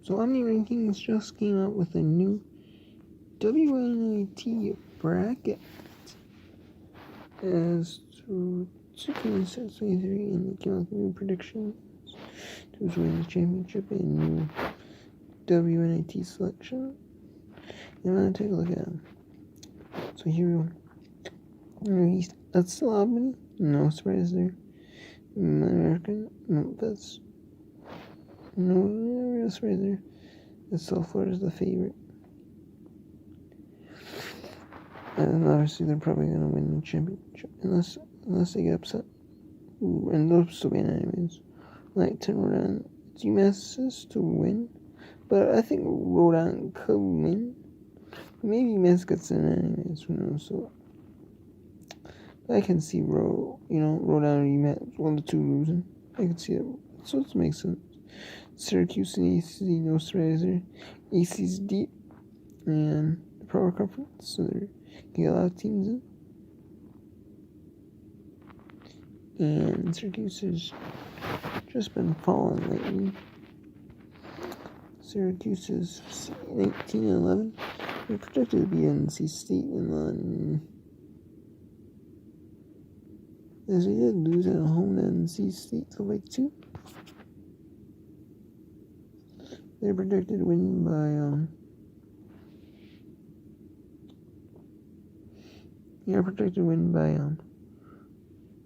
So Omni Rankings just came out with a new WNIT bracket as to 2023, and they came out with new predictions to win the championship and new WNIT selection. And I'm going to take a look at them. So here we go. That's still Albany. No surprise there. American. No, that's no real surprise there. That's still Florida's the favorite. And obviously they're probably going to win the championship unless they get upset. Ooh, and they'll still be in anyways. Like 10 Rhode Island. It's UMass's to win. But I think Rhode Island could win. Maybe UMass gets in anyways, who knows. So I can see Rhode Island or UMass, one of the two losing. I can see it. So it makes sense. Syracuse and ACC, no surprise there. ACC's deep and the Power Conference, so they're getting a lot of teams in. And Syracuse has just been falling lately. Syracuse is 18-11. They're projected to be NC State, and then as they did lose at home to NC State to like 2. They're projected to win by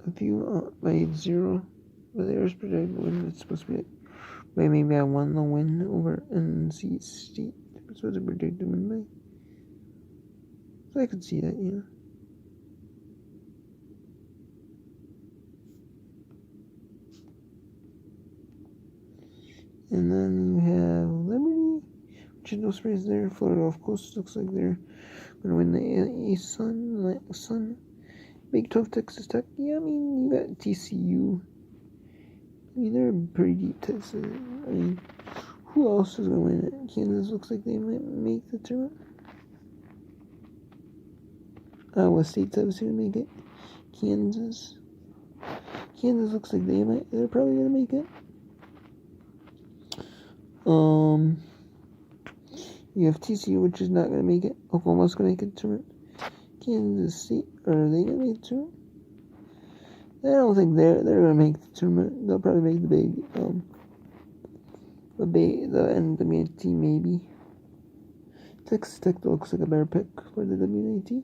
a few by 0, but they were projected to win. It's supposed to be by maybe I won the win over NC State. That's what they're projected to win by. So I could see that, yeah. And then you have Liberty, which is no surprise there. Florida, of course, looks like they're going to win the Sun. Big 12, Texas Tech. Yeah, I mean, you got TCU. I mean, they're pretty deep, Texas. I mean, who else is going to win it? Kansas looks like they might make the tournament. Iowa State's obviously going to make it. Kansas looks like they're probably going to make it. You have TCU, which is not going to make it. Oklahoma's going to make it to it. Kansas State, are they going to make the tournament? I don't think they're going to make the tournament. They'll probably make the big, the NWNT maybe. Texas Tech looks like a better pick for the WNT.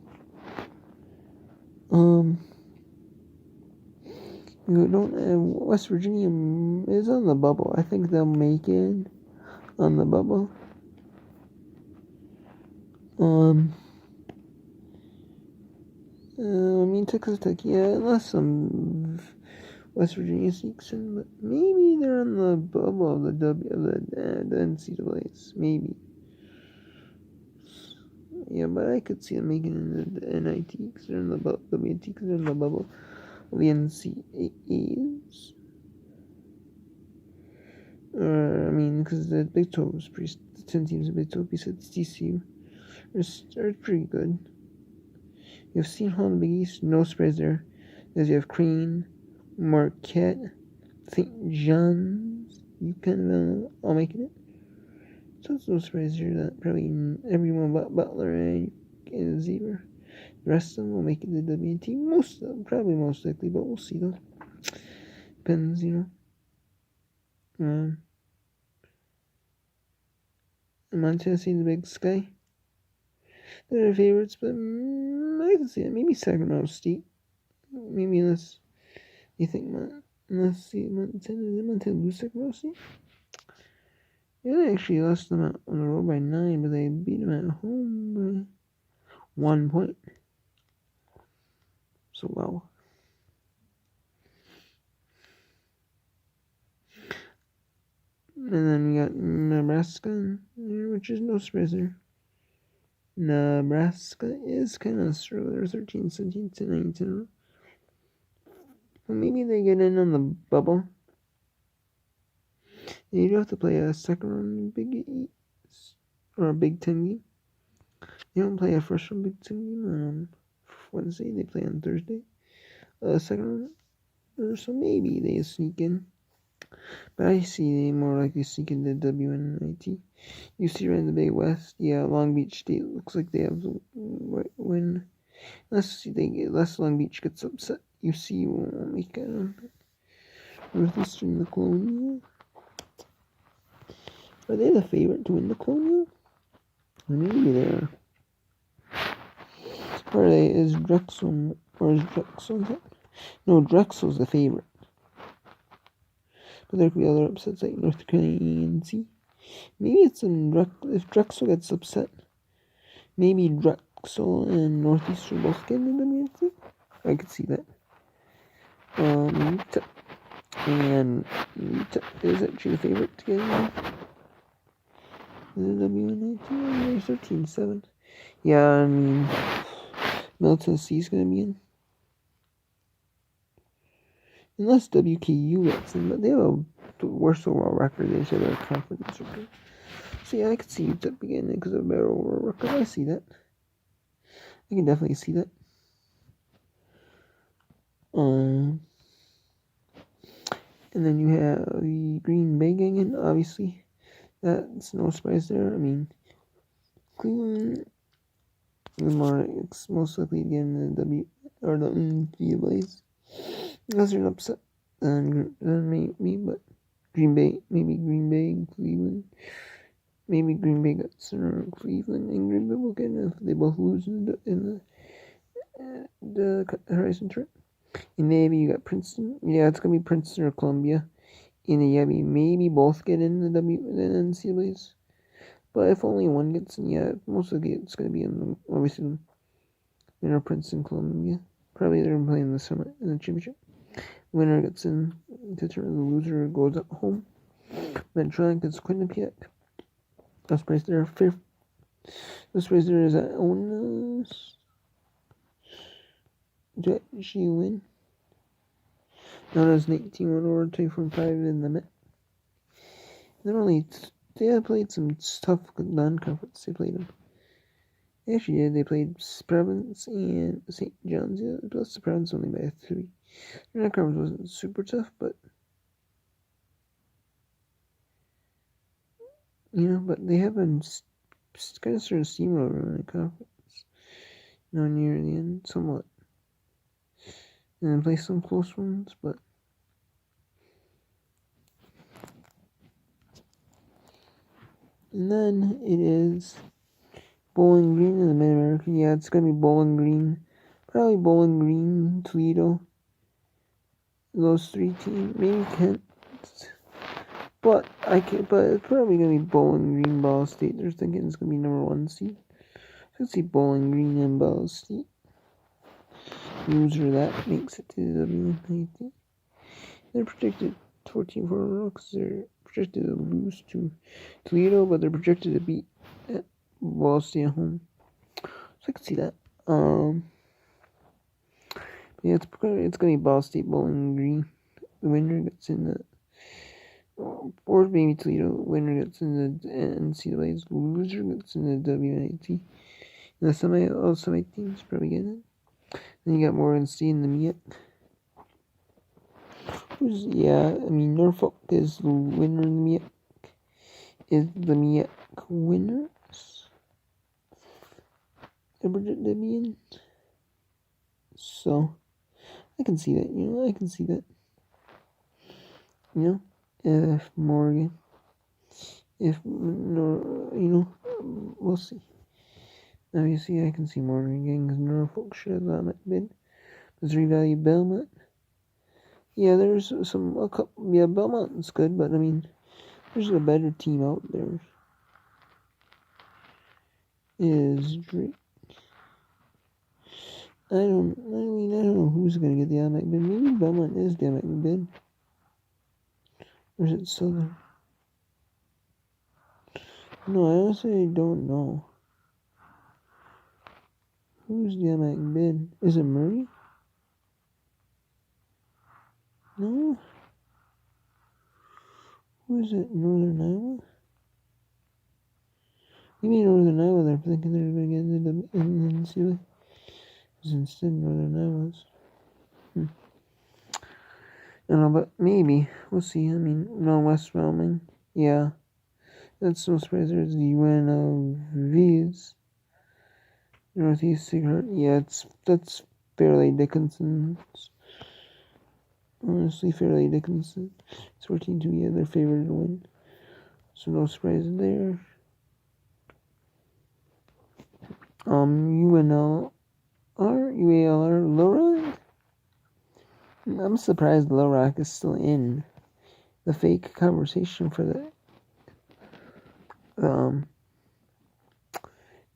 You don't have West Virginia is on the bubble. I think they'll make it on the bubble. I mean, Texas Tech, yeah, unless some West Virginia sneaks in, but maybe they're on the bubble of the NCAAs, maybe. Yeah, but I could see them making it in the NIT, because they're in the WNT, because they're in the bubble of the NCAAs. I mean, because the Big 12 was the 10 teams in Big 12, besides TCU, are pretty good. You have Seton Hall in the Big East, no surprise there, as you have Crane, Marquette, St. John's, UPenn, all making it. So it's no surprise here that probably everyone but Butler and Xavier, the rest of them will make it to the WNT. Probably most likely, but we'll see though. Depends, Montana State and the Big Sky. They're the favorites, but I can see it. Maybe Sacramento State. Maybe unless you think Montana lose Sacramento State. Yeah, they actually lost them on the road by 9, but they beat them at home by 1 point. So, wow. And then we got Nebraska, which is no surprise there. Nebraska is kind of struggling. They're 13, 17, 19. Well, maybe they get in on the bubble. And you do have to play a second round Big East or a Big 10 game. You don't play a first round Big 10 game on Wednesday. They play on Thursday. Second round. So maybe they sneak in. But I see they more likely seeking the WNIT. You see around the Bay West, yeah, Long Beach State looks like they have the win. Unless Long Beach gets upset, UC won't make it. Northeastern, the Colonial. Are they the favorite to win the Colonial? Maybe they are. Or is Drexel, or is Drexel that? No, Drexel's the favorite. But there could be other upsets like North Carolina. Maybe it's if Drexel gets upset. Maybe Drexel and Northeastern both get in the WNC. I could see that. Utah. And Utah is actually the favorite to get in the WNIT. They're 13-7. Yeah, I mean, Middle Tennessee's going to be in. Unless WKU gets in, but they have a worse overall record. They should have a conference record. So yeah, I could see Utah beginning because of a better overall record. I see that. I can definitely see that. And then you have the Green Bay gang, and obviously that's no surprise there. I mean, Cleveland, it's most likely again the NCAA's. Unless they're an upset, then maybe, but maybe Green Bay, Cleveland. Maybe Green Bay gets or Cleveland and Green Bay will get if they both lose in the Horizon Tournament. And maybe you got Princeton. Yeah, it's gonna be Princeton or Columbia. And yeah, maybe both get in the NCAA's. But if only one gets in, yeah, most likely it's gonna be in obviously winner Princeton, Columbia. Probably they're playing the summer in the championship. Winner gets in to turn the loser goes at home. Medtronic is Quinnipiac. Last place there, fifth. This place there is at Onas. Did she win? Known as 19 or 2.5 in the Met. They have played some tough non-conference. They played them. They actually did. They played Providence and St. John's. Yeah, plus the Providence only by 3. Their non-conference wasn't super tough, but but they have been kind of sort of steamroller in the conference. Near the end, somewhat. And then play some close ones, but and then it is Bowling Green in the Mid-American. Yeah, it's gonna be Bowling Green. Probably Bowling Green, Toledo. Those 3 teams. Maybe Kent. But it's probably gonna be Bowling Green, Ball State. They're thinking it's gonna be number 1 seed. Let's see Bowling Green and Ball State. Loser that makes it to the WNIT. They're projected 14-4 because they're projected to lose to Toledo, but they're projected to beat Ball State at home. So I can see that. Yeah, it's gonna be Ball State, Bowling Green. The winner gets in the or maybe Toledo. Winner gets in the NCAA's. Loser gets in the WNIT. And the semi teams probably get it. Then you got Morgan State in the MEAC. Norfolk is the winner in the MEAC. Is the MEAC winners? They're projected to be in. So I can see that. I can see that. If Morgan, we'll see. Obviously, I can see Morgan getting because Norfolk should have that bid. Missouri Valley, Belmont. Yeah, there's a couple. Yeah, Belmont's good, but I mean, there's a better team out there. Is Drake. I don't know who's gonna get the automatic bid. Maybe Belmont is the automatic bid. Or is it Southern? No, I honestly don't know. Who's the automatic bid? Is it Murray? No. Who is it? Northern Iowa? Maybe Northern Iowa. They're thinking they're gonna get into the NCAA. Because instead Northern Iowa's. I don't know, but maybe. We'll see. I mean, no West Wyoming. Yeah. That's no surprise. There's the UNLVs. Northeast Cigarette. Yeah, that's Fairleigh Dickinson's. Honestly, Fairleigh Dickinson. It's 14-2. Yeah, they're favored to win. So no surprise there. UALR, Little Rock. I'm surprised Little Rock is still in the fake conversation for the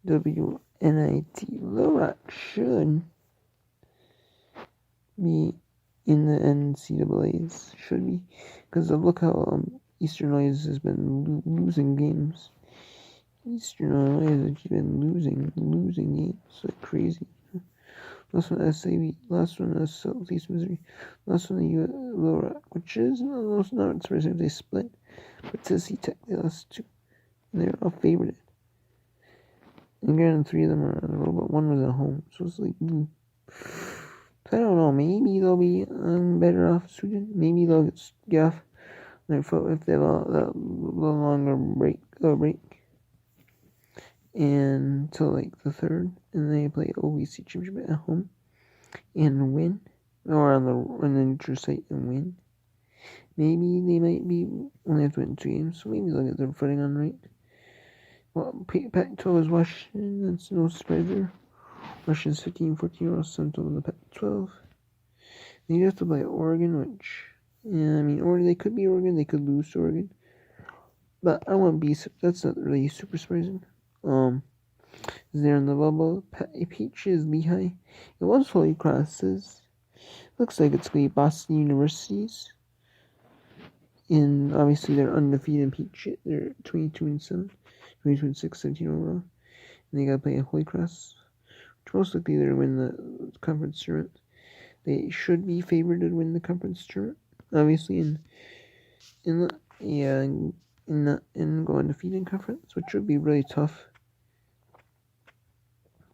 WNIT. Little Rock should be in the NCAAs. Should be, because look how Eastern Illinois has been losing games. Eastern Illinois has been losing games like crazy. Last one SAB, last one is Southeast Missouri, last one the Little Rock, which is not surprising if they split, but Tennessee Tech, they lost 2, and they're all favored. And again, 3 of them are on the road, but 1 was at home, so it's like, I don't know, maybe they'll be better off suited, maybe they'll get off their foot if they have a little longer break, and until like the 3rd, and they play OVC Championship at home and win, or on the neutral site and win. Maybe they might be only have to win 2 games, so maybe they'll get their footing on right. Well, Pac-12 is Washington. That's no surprise there. Washington's 15-14 or Central in the Pac-12. Then you have to play Oregon, which, yeah, I mean, or they could be Oregon, they could lose to Oregon. But I won't be. That's not really super surprising. Is there in the bubble? Peaches, Lehigh. It was Holy Crosses. Looks like it's going to be Boston University's. And obviously they're undefeated in Peach. They're 22-7, 22-6, 17 overall. And they got to play a Holy Cross, which most likely they're going to win the conference tournament. They should be favored to win the conference tournament. Obviously, in go undefeated conference, which would be really tough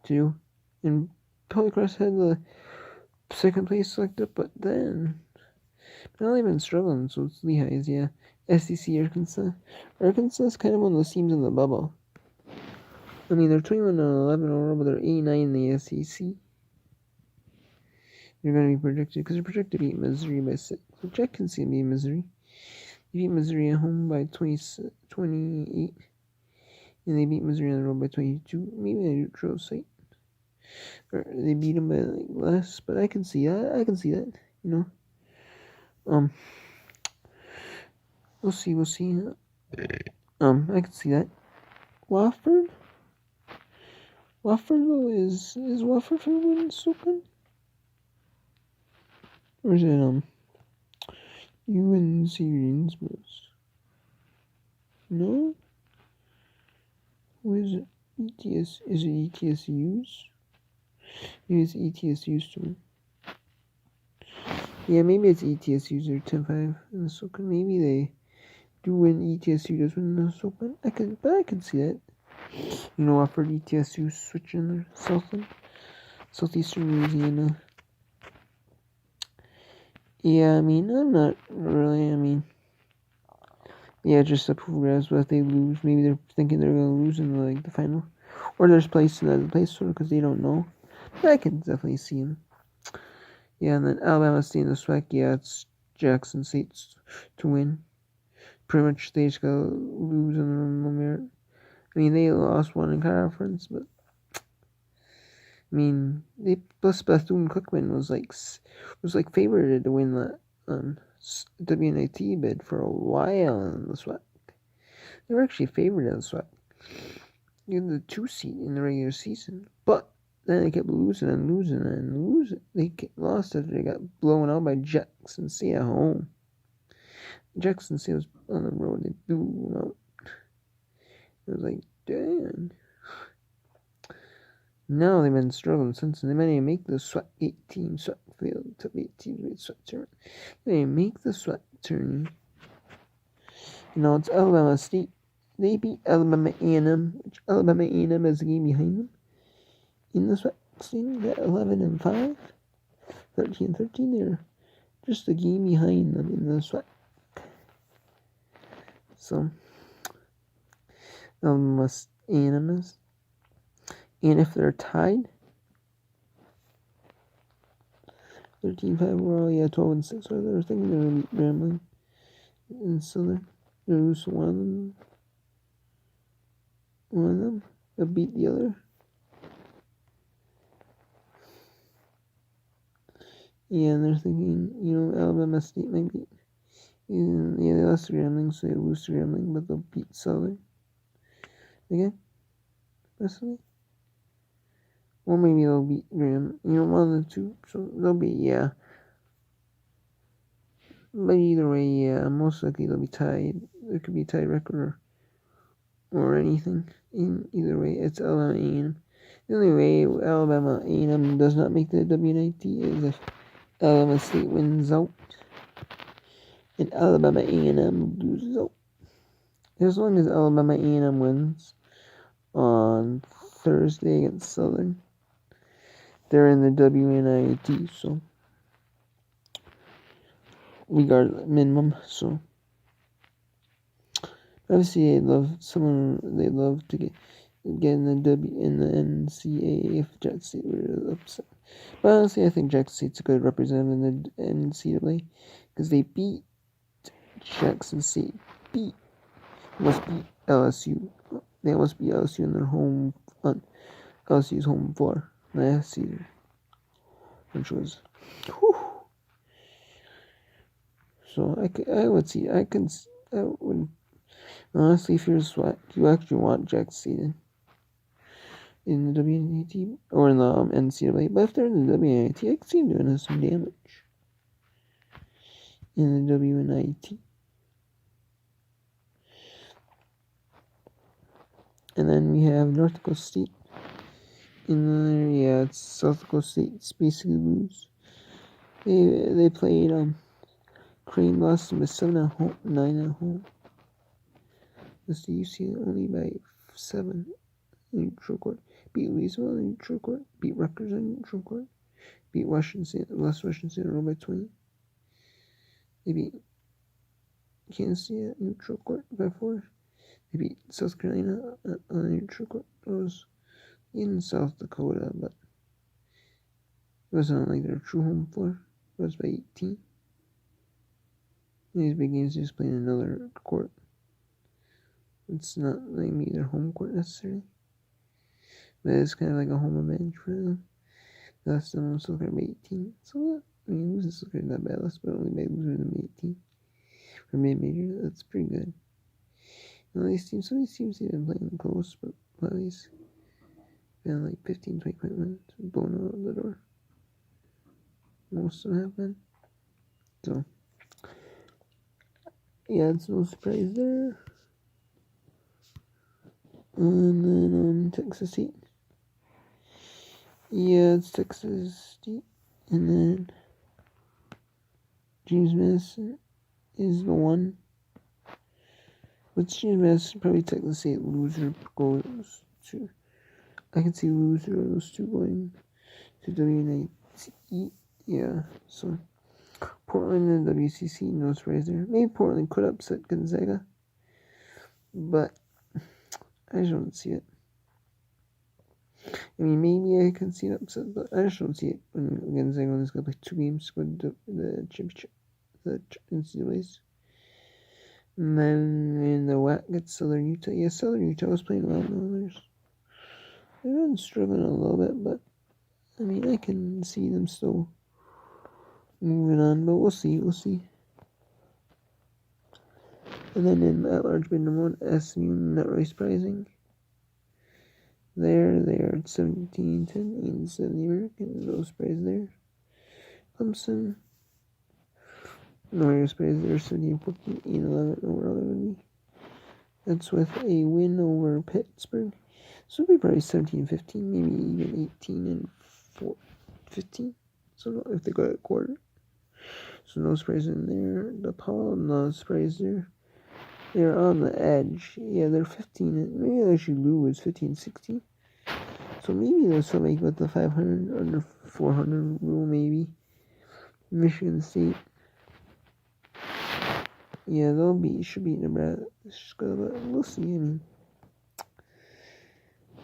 to do. And Holy Cross had the 2nd place selected, but then now they've been struggling, so it's Lehigh's, yeah. SEC Arkansas. Arkansas is kind of one of those teams in the bubble. I mean, they're 21-11 overall, but they're 8-9 in the SEC. They're going to be projected, because they're projected to beat Missouri by 6, which I can see them beat Missouri. They beat Missouri at home by 28, and they beat Missouri on the road by 22, maybe a neutral site. Or they beat them by like less, but I can see that, you know. We'll see. I can see that. Wofford though, is Wofford for the Women's Open? Or is it UNC Greensboro? No? Who is it? ETS? Is it ETSU's? Maybe it's ETSU's too. Yeah, maybe it's ETSU's or 10-5 in the SoCon. Maybe they do win. ETSU does win the SoCon. I can see that. You know, Wofford, ETSU switching their Southeastern Louisiana. Yeah, I mean, I'm not really, yeah, just a proof grabs, but if they lose, maybe they're thinking they're going to lose in the final. Or there's place in the place sort of because they don't know. But I can definitely see them. Yeah, and then Alabama State in the SWAC, yeah, it's Jackson State to win. Pretty much they just got to lose on their own merit. I mean, they lost one in conference, but I mean, plus Bethune-Cookman was favored to win the WNIT bid for a while in the SWAC. They were actually favored in the SWAC. In the 2 seed in the regular season, but then they kept losing. They lost after they got blown out by Jackson State at home. Jackson State was on the road. They blew them out. It was like, dang. Now they've been struggling since, and they might even make the SWAC 18 SWAC field, top 8 teams SWAC tournament. They make the SWAC tournament. Now it's Alabama State. They beat Alabama A&M, which Alabama A&M is the game behind them. In the SWAC scene, they're 11-5, 13-13. They're just a game behind them in the SWAC. So, must animus. And if they're tied, 13-5 overall, yeah, 12-6. So they're thinking they're going to beat Grambling. And so they're going to lose one of them. One of them. They'll beat the other. Yeah, and they're thinking, Alabama State might beat. Yeah, they lost to Grambling, so they lose to Grambling, but they'll beat Southern. Again? Possibly? Or maybe they'll beat Graham. One of the two. So they'll be, yeah. But either way, yeah, most likely they'll be tied. There could be a tied record or anything. In either way, it's Alabama A&M. The only way Alabama A&M does not make the WNIT is if Alabama State wins out and Alabama A&M loses out. As long as Alabama A&M wins on Thursday against Southern, they're in the WNIT, so we got minimum. So obviously, they'd love to get in the NCAA if Jackson State were upset. But honestly, I think Jackson State's a good representative in the NCAA because they beat Jackson State. Must beat LSU. They must beat LSU in their home on LSU's home floor last season, which was. Whew. So I would honestly, if you're a SWAT, you actually want Jackson in the WNIT or in the NCAA. But if they're in the WNIT, I can see them doing some damage in the WNIT. And then we have North Dakota State. It's South Dakota State. It's basically lose. They played Crane lost them by 7 at home, 9 at home. This UC only by 7 in neutral court. Beat Louisville in neutral court. Beat Rutgers in neutral court. Beat Washington State by 20. They beat Kansas State at neutral court by 4. They beat South Carolina on a neutral court. It was in South Dakota, but it wasn't like their true home floor. It was by 18. These big games just playing another court. It's not like maybe their home court necessarily, but it's kind of like a home advantage for them. The last time I'm still by 18. So losing still kind of not bad. But only by losing them 18 for mid-major. That's pretty good. Some of these teams have been playing close, but plays been like 15, 20 point wins, blown out the door. Most of them have been. So yeah, it's no surprise there. And then Texas State. Yeah, it's Texas State. And then James Madison is the one. With James Madison, probably Texas State loser goes to. I can see loser of those two going to WNIT. Yeah, so Portland and WCC, no surprise there. Maybe Portland could upset Gonzaga, but I just don't see it. I mean, maybe I can see an upset, but I just don't see it when Gonzaga is going to play 2 games to go to the championship, the NCAAs. And then in the WAC, it's Southern Utah. Yeah, Southern Utah was playing well. They've been struggling a little bit, but I mean, I can see them still moving on, but we'll see. And then in that large bid number 1, SMU, not really surprising. They are at 17-10 against the American. No surprise there. Clemson, no real surprise there. 17-14, 8-11 overall. That would be. That's with a win over Pittsburgh. So it'll be probably 17-15, maybe even 18-15. So if they go at quarter. So no surprise in there. DePaul, no surprise there. They're on the edge. Yeah, they're 15. Maybe they should lose 15-16. So maybe they'll still make with the 500 under 400 rule, maybe. Michigan State, Yeah, should be Nebraska, but we'll see. I mean,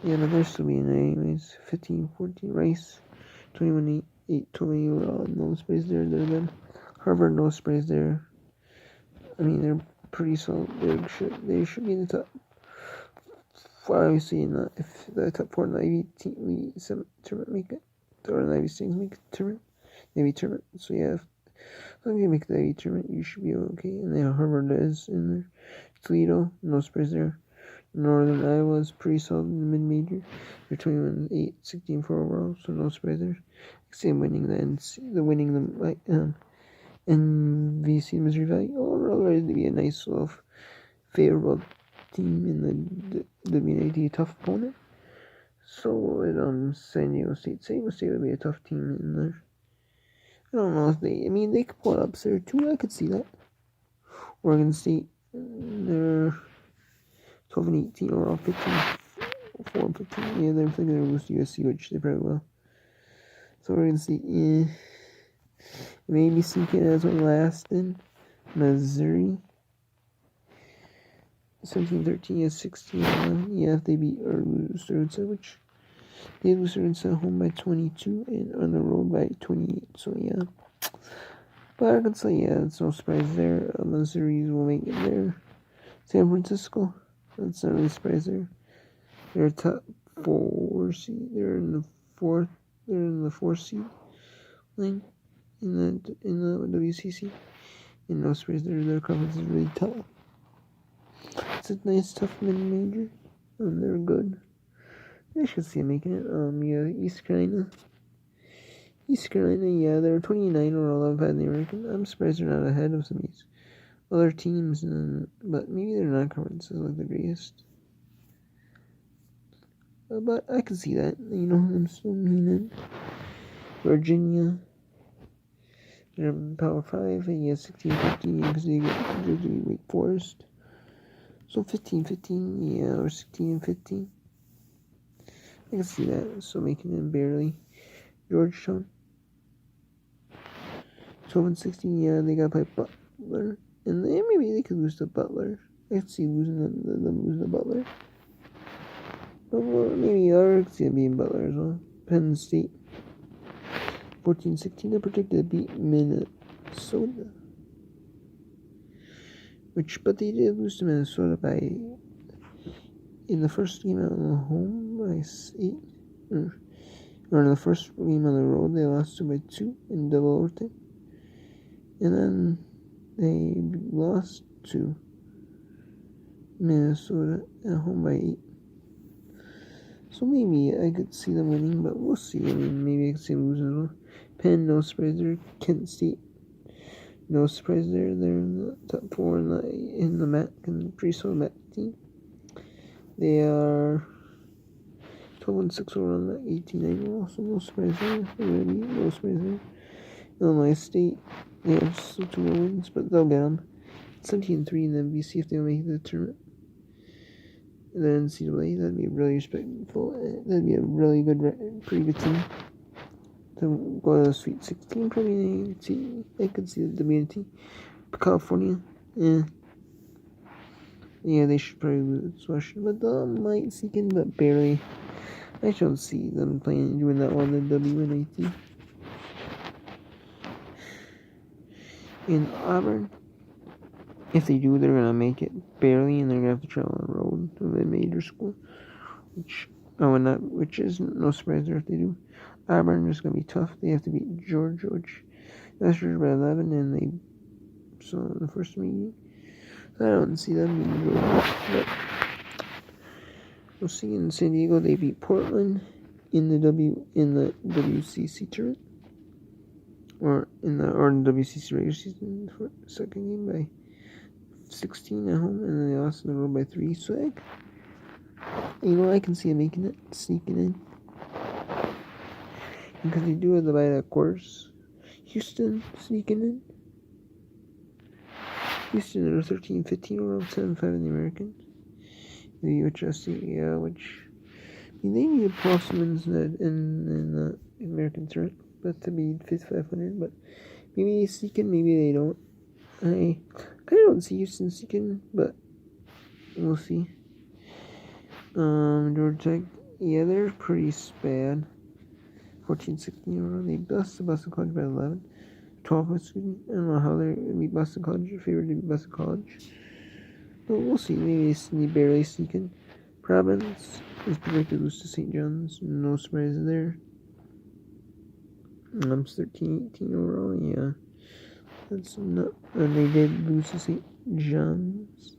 yeah, but they're still being anyways. 15-14 Rice, 21-8, 20 overall. No sprays there. They're good. Harvard, no sprays there. I mean, they're pretty solid. They should be in the top. Obviously, if the top 4 in the Ivy tournament make it, or the Ivy Stings make it tournament, maybe tournament. So yeah, if you make the Ivy tournament, you should be okay. And then Harvard is in there. Toledo, no sprays there. Northern Iowa is pretty solid in the mid-major. They're 21-8, 16-4 overall, so no sprays there. Same winning the NVC Missouri Valley. Overall, ready to be a nice little favorable team in the WNIT tough opponent. So at San Diego State would be a tough team in there. I don't know if they could pull it up there too. I could see that. Oregon State, they're 12-18 overall, 4-15. Yeah, they're thinking they're going to lose to USC, which they probably will. So Oregon State, maybe sneaking as one last in Missouri. 17-13 is 16-11. Yeah, if they beat or lose Sterling, which they lose Sterling at home by 22 and on the road by 28. So yeah, but Arkansas, yeah, it's no surprise there. Missouri will make it there. San Francisco, that's not really a surprise there. They're top 4 seed. They're in the fourth. They're in the 4th seed line in the WCC. And no surprise there. Their conference is really tough. It's a nice, tough mid-major. They're good. I should see them making it. Yeah, East Carolina. Yeah, they're 29 or 11 in the American. I'm surprised they're not ahead of some of these other teams, but maybe they're not conferences like the greatest. But I can see that. I'm still meaning. Virginia. They're Power 5. And yeah, 16-15 because they get Wake Forest. So 15-15, yeah, or 16-15. I can see that. So making it barely. Georgetown. 12-16, yeah, they gotta play Butler. And then maybe they could lose to Butler. I could see them losing to Butler. But maybe I could see them beating Butler as well. Penn State. 14-16, they're predicted to beat Minnesota. But they did lose to Minnesota in the first game at home by 8. Or in the first game on the road, they lost by 2 in double overtime. And then they lost to Minnesota at home by 8. So maybe I could see them winning, but we'll see. I mean, maybe I could see them losing as well. Penn, no surprise there. Kent State, no surprise there. They're in the top 4 in the MAC and pretty solid MAC team. They are 12-6 over on the 18-9 also no surprise there. No surprise there. Illinois State, they have still 2 more wins, but they'll get them. 17-3 in the MVC if they make the tournament. And then NCAA, that'd be really respectful. That'd be a really good, pretty good team to go to the Sweet 16. Probably I could see the WNT. California, yeah, they should probably lose Washington, but they might sneak in, but barely. I don't see them doing that on the WNIT. In Auburn, if they do, they're gonna make it barely, and they're gonna have to travel on the road to a major school, which is no surprise there if they do. Auburn is gonna be tough. They have to beat Georgia, which that's Georgia by 11, and they in the first meeting. I don't see them beating Georgia, but we'll see. In San Diego, they beat Portland in the WCC tournament. Or in the WCC regular season for second game by 16 at home, and then they lost in the road by 3. So I can see them sneaking in, because they do have the bye that quarters. Houston sneaking in. Houston are 13-15 around 7-5 in the American. The UHSC, which they need to pull some wins in the American tournament. But to be 5,500, but maybe they sneak in, maybe they don't. I don't see Houston seeking, but we'll see. Georgia Tech, yeah, they're pretty bad. 14-16 They bust the Boston College by 11. 12, excuse me. I don't know how they're going to beat Boston College, favored to beat Boston College. But we'll see. Maybe they barely sneak in. Providence is projected to lose to St. John's. No surprise there. 13-18 overall, yeah. That's not. And they did lose to St. John's.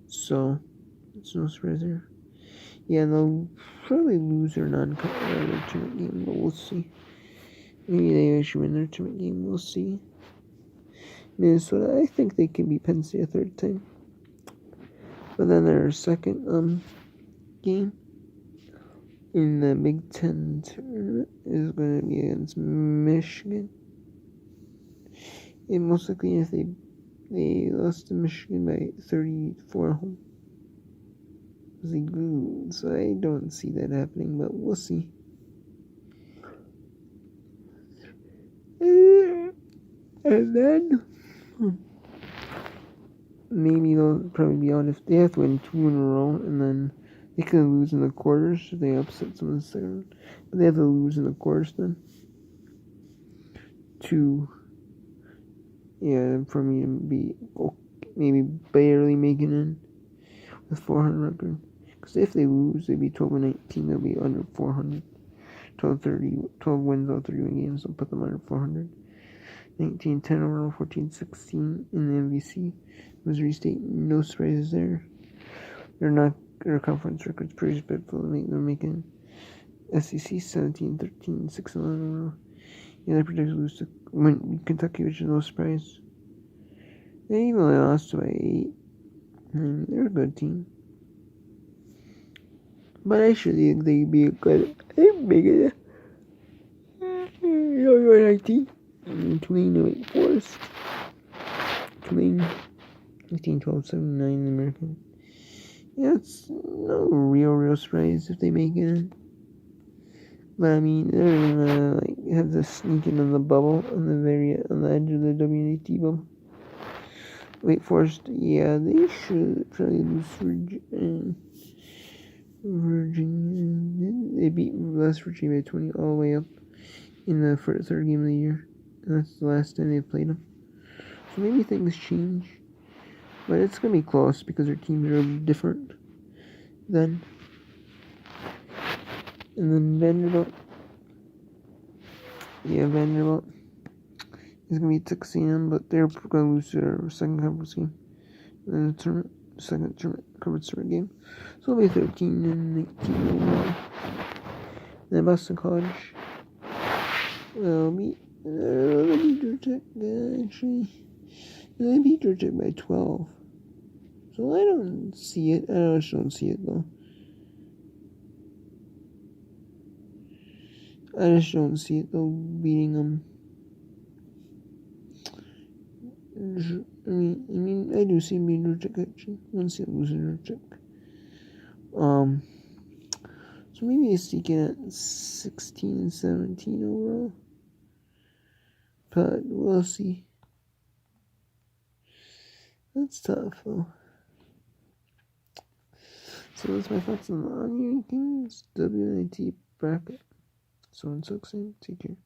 So, it's no surprise there. Yeah, they'll probably lose their tournament game, but we'll see. Maybe they actually win their tournament game. We'll see. Minnesota, I think they can beat Penn State a third time. But then their second game in the Big Ten tournament is going to be against Michigan. And most likely, if they lost to Michigan by 34 at home. So I don't see that happening, but we'll see. And then maybe they'll probably be on if they have to win 2 in a row, and then they can lose in the quarters if they upset some of the second. But they have to lose in the quarters then. For me to be maybe barely making in with 400 record. Because if they lose, they'd be 12-19. They'll be under 400. 12 wins out 31 games. They'll put them under 400. 19-10 overall, 14-16 in the MVC. Missouri State, no surprises there. Their conference record's pretty respectful. They're making SEC 17-13, 6-11 overall. Yeah, they're projected to lose to Kentucky, which is no surprise. They even only lost by 8. They're a good team. But I should think they'd be a good. I'm making it. 19. Tulane and Wake Forest. Tulane 15-12-79 in the American. Yeah, it's no real surprise if they make it. But I mean, they're gonna have to sneak in on the bubble on the edge of the WNT bubble. Wake Forest, yeah, they should probably lose Virginia. They beat West Virginia by 20 all the way up in the third game of the year. And that's the last time they played them. So maybe things change. But it's going to be close because their teams are different then. And then Vanderbilt. Yeah, Vanderbilt is going to be Texas, but they're going to lose their second conference game. And the second conference tournament game. So it'll be 13-19 overall. Then Boston College will beat Georgia Tech, actually. They beat Georgia Tech by 12. So I don't see it. I just don't see it, though. I just don't see it, though, beating them. I do see them beating Georgia Tech, actually. I don't see them losing Georgia Tech. So maybe they sneak in at 16-17 overall. But we'll see. That's tough, though. So that's my thoughts on the Onion Kings WNT bracket. So until next time, take care.